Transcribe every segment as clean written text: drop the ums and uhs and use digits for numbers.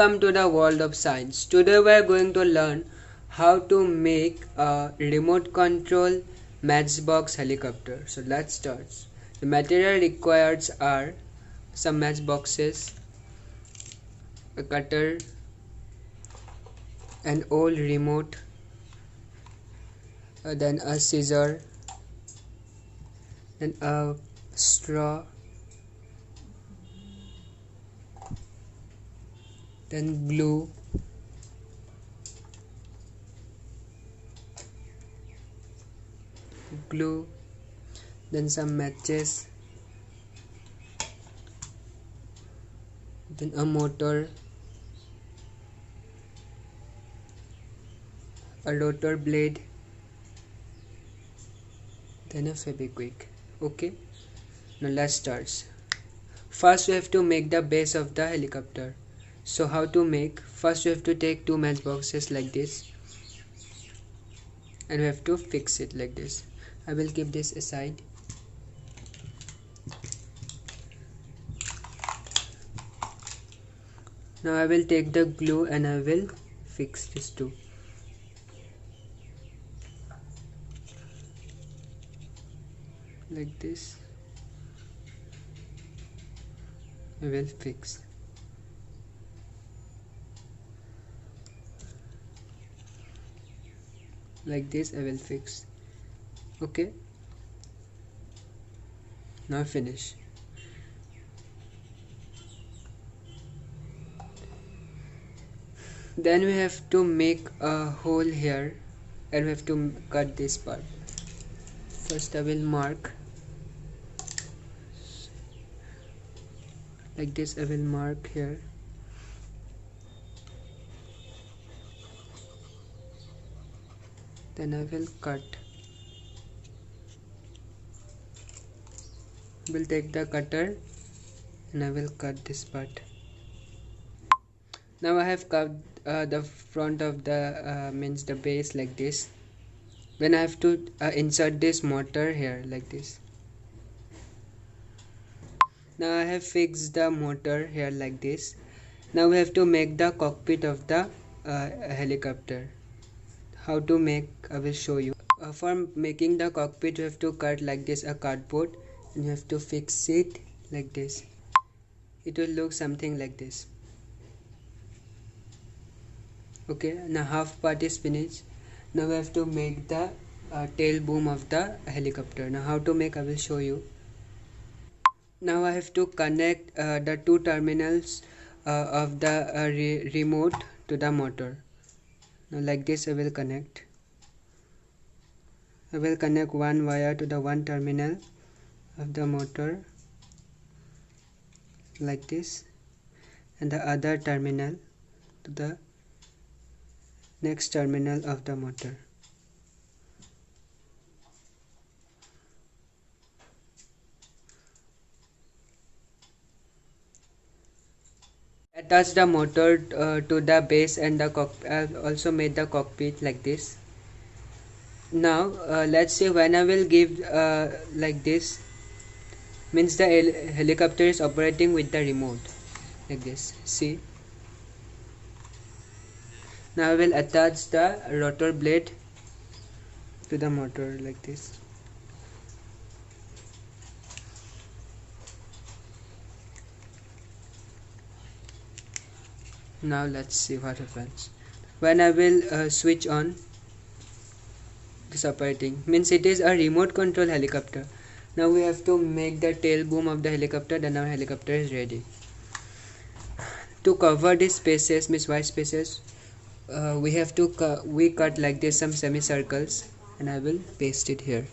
Welcome to the world of science. Today we are going to learn how to make a remote control matchbox helicopter. So let's start. The material required are some matchboxes, a cutter, an old remote, then a scissor, then a straw, then glue, then some matches, then a motor, a rotor blade, then a FEVIKWIK. Okay, now let's start. First we have to make the base of the helicopter. So how to make? First we have to take two matchboxes like this and we have to fix it like this. I will keep this aside. Now I will take the glue and I will fix this too. Like this. I will fix. Like this I will fix. Okay, now finish. Then we have to make a hole here and we have to cut this part. First I will mark like this. I will mark here. Then I will cut. I will take the cutter and I will cut this part. Now I have cut the front of the means the base like this. Then I have to insert this motor here like this. Now I have fixed the motor here like this. Now we have to make the cockpit of the helicopter. How to make, I will show you. For making the cockpit you have to cut like this a cardboard and you have to fix it like this. It will look something like this. Okay, now half part is finished. Now we have to make the tail boom of the helicopter. Now how to make, I will show you. Now I have to connect the two terminals of the remote to the motor. Now like this I will connect. I will connect one wire to the one terminal of the motor like this and the other terminal to the next terminal of the motor. Attach the motor to the base and the I've also made the cockpit like this. Now let's say when I will give like this, means the helicopter is operating with the remote like this. See, now I will attach the rotor blade to the motor like this. Now let's see what happens when I will switch on this operating. Means it is a remote control helicopter. Now we have to make the tail boom of the helicopter. Then our helicopter is ready. To cover these spaces, means white spaces, we have to cut like this some semicircles and I will paste it here.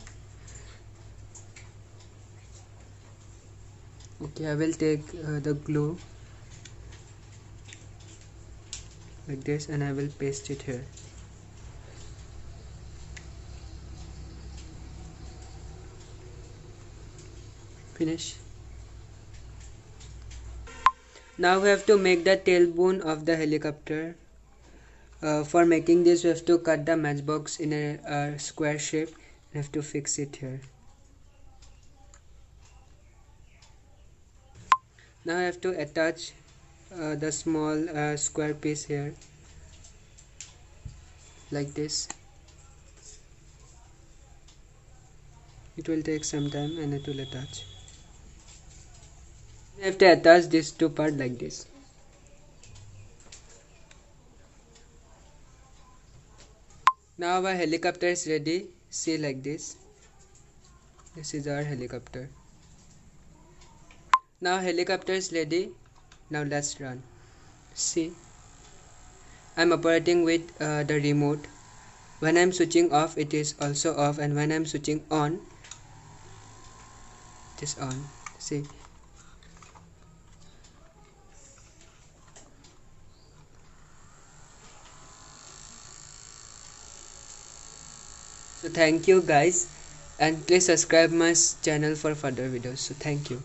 Okay, I will take the glue like this and I will paste it here. Finish. Now we have to make the tailbone of the helicopter. For making this we have to cut the matchbox in a square shape. We have to fix it here. Now I have to attach the small square piece here, like this. It will take some time and it will attach. We have to attach these two parts like this. Now our helicopter is ready. See, like this. This is our helicopter. Now helicopter is ready. Now let's run. See, I'm operating with the remote. When I'm switching off, it is also off, and when I'm switching on, it is on. See. So thank you guys, and please subscribe my channel for further videos. So thank you.